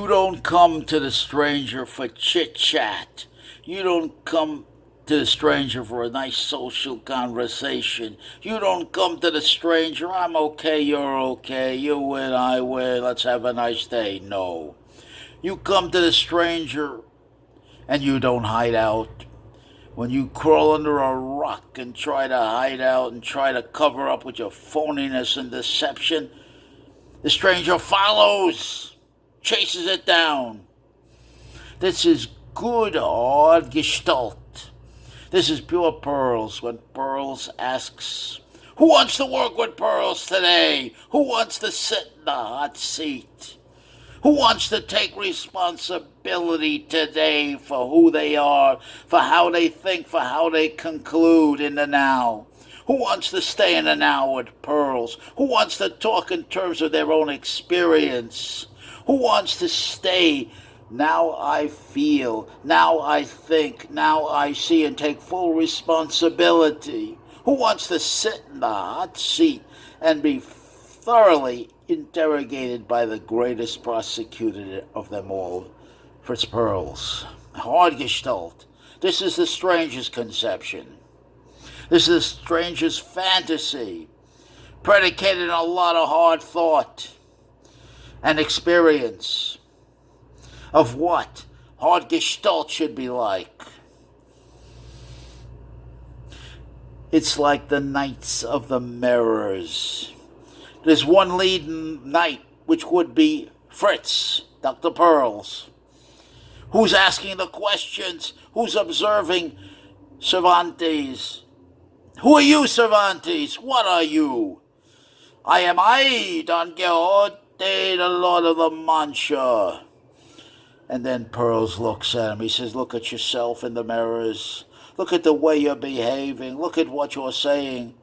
You don't come to the stranger for chit chat. You don't come to the stranger for a nice social conversation. You don't come to the stranger, I'm okay, you're okay, you win, I win, let's have a nice day. No. You come to the stranger and you don't hide out. When you crawl under a rock and try to hide out and try to cover up with your phoniness and deception, the stranger follows, chases it down. This is good hard gestalt. This is pure Pearls when Pearls asks, who wants to work with Pearls today? Who wants to sit in the hot seat? Who wants to take responsibility today for who they are, for how they think, for how they conclude in the now? Who wants to stay in the now with Pearls? Who wants to talk in terms of their own experience? Who wants to stay? Now I feel, now I think, now I see, and take full responsibility. Who wants to sit in the hot seat and be thoroughly interrogated by the greatest prosecutor of them all, Fritz Perls? Hard Gestalt. This is the stranger's conception. This is the stranger's fantasy, predicated on a lot of hard thought and experience of what hard Gestalt should be like. It's like the Knights of the Mirrors. There's one lead knight, which would be Fritz, Dr. Pearls, who's asking the questions, who's observing Cervantes. Who are you, Cervantes? What are you? I am Don Quixote, the Lord of La Mancha. And then Pearls looks at him. He says, look at yourself in the mirrors. Look at the way you're behaving. Look at what you're saying.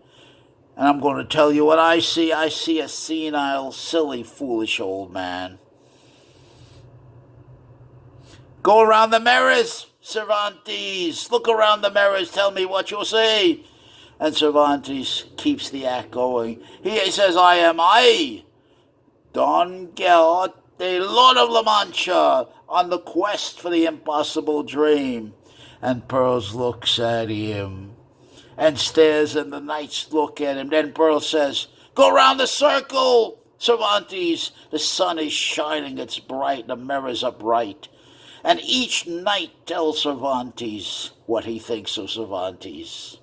And I'm going to tell you what I see. I see a senile, silly, foolish old man. Go around the mirrors, Cervantes. Look around the mirrors. Tell me what you'll see. And Cervantes keeps the act going. He says, I am Don Quixote, the Lord of La Mancha, on the quest for the impossible dream. And Pearls looks at him and stares, and the knights look at him. Then Pearls says, go round the circle, Cervantes. The sun is shining, it's bright, the mirrors are bright. And each knight tells Cervantes what he thinks of Cervantes.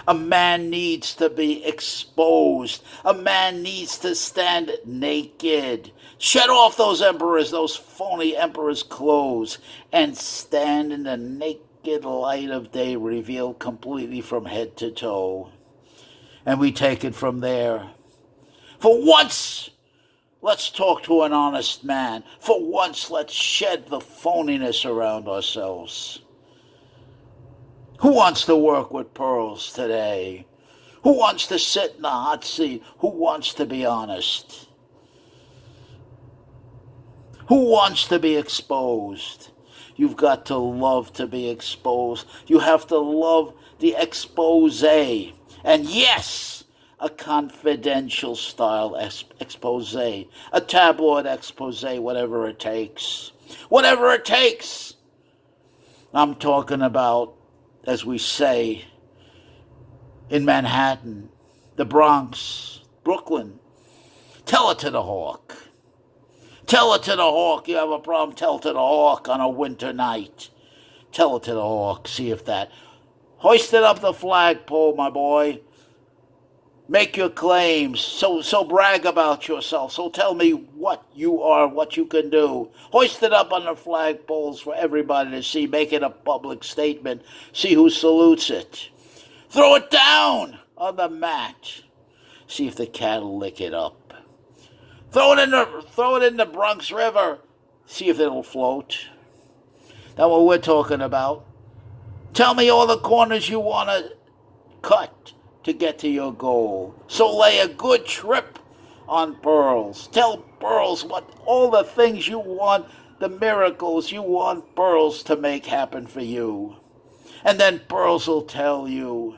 A man needs to be exposed. A man needs to stand naked. Shed off those emperors, those phony emperors' clothes, and stand in the naked light of day, revealed completely from head to toe. And we take it from there. For once, let's talk to an honest man. For once, let's shed the phoniness around ourselves. Who wants to work with Pearls today? Who wants to sit in the hot seat? Who wants to be honest? Who wants to be exposed? You've got to love to be exposed. You have to love the expose. And yes, a confidential style expose. A tabloid expose, whatever it takes. Whatever it takes. I'm talking about, as we say, in Manhattan, the Bronx, Brooklyn. Tell it to the hawk. Tell it to the hawk. You have a problem, tell it to the hawk on a winter night. Tell it to the hawk. See if that. Hoist it up the flagpole, my boy. Make your claims. So brag about yourself. So tell me what you are, what you can do. Hoist it up on the flagpoles for everybody to see. Make it a public statement. See who salutes it. Throw it down on the mat. See if the cattle lick it up. Throw it in the Bronx River. See if it'll float. That's what we're talking about. Tell me all the corners you want to cut to get to your goal. So lay a good trip on Pearls. Tell Pearls what all the things you want, the miracles you want Pearls to make happen for you. And then Pearls will tell you,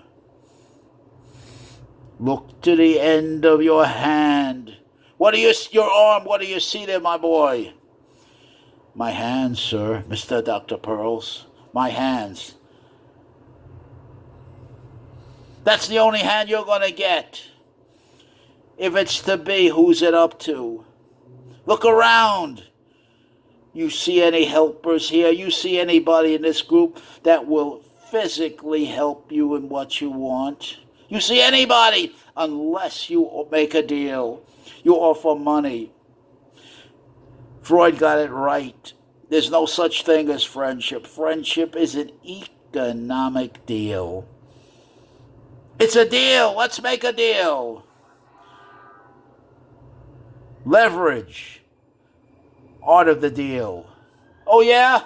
look to the end of your hand. Your arm, what do you see there, my boy? My hands, sir, Mr. Dr. Pearls. My hands. That's the only hand you're going to get. If it's to be, who's it up to? Look around. You see any helpers here? You see anybody in this group that will physically help you in what you want? You see anybody? Unless you make a deal. You offer money. Freud got it right. There's no such thing as friendship. Friendship is an economic deal. It's a deal. Let's make a deal. Leverage. Art of the deal. Oh, yeah?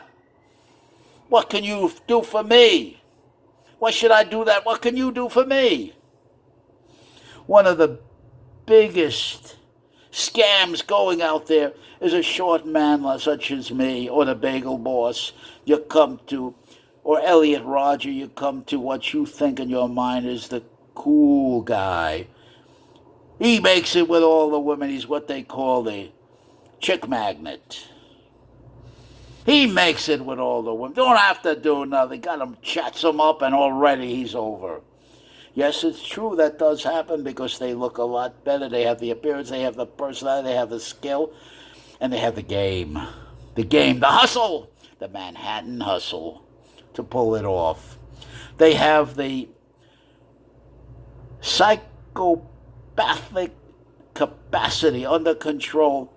What can you do for me? Why should I do that? What can you do for me? One of the biggest scams going out there is a short man such as me, or the bagel boss you come to, or Elliot Roger, you come to what you think in your mind is the cool guy. He makes it with all the women. He's what they call the chick magnet. He makes it with all the women. Don't have to do nothing. Got him, chats him up, and already he's over. Yes, it's true that does happen because they look a lot better. They have the appearance, they have the personality, they have the skill, and they have the game. The game, the hustle, the Manhattan hustle to pull it off. They have the psychopathic capacity under control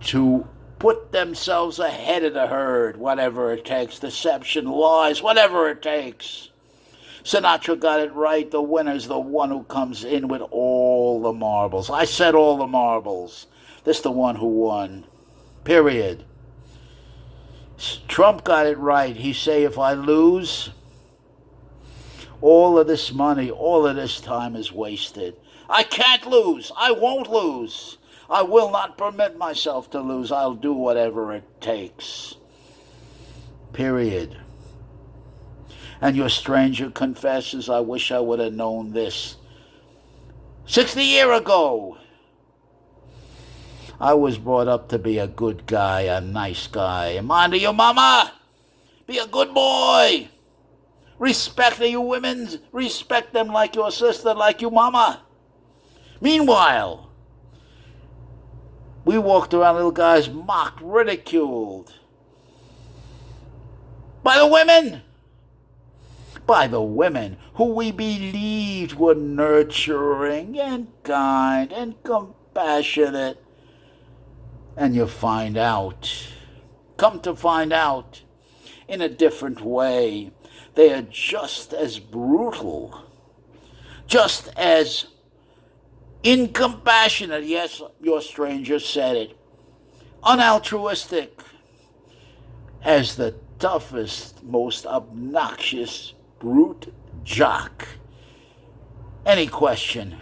to put themselves ahead of the herd, whatever it takes, deception, lies, whatever it takes. Sinatra got it right. The winner's the one who comes in with all the marbles. I said all the marbles. This the one who won. Period. Trump got it right. He say, if I lose, all of this money, all of this time is wasted. I can't lose. I won't lose. I will not permit myself to lose. I'll do whatever it takes. Period. And your stranger confesses, I wish I would have known this 60 years ago. I was brought up to be a good guy, a nice guy. Mind your mama. Be a good boy. Respect you women. Respect them like your sister, like your mama. Meanwhile, we walked around, little guys, mocked, ridiculed. By the women. By the women who we believed were nurturing and kind and compassionate. And you find out, come to find out, in a different way, they are just as brutal, just as incompassionate, yes, your stranger said it, unaltruistic, as the toughest, most obnoxious brute jock. Any question?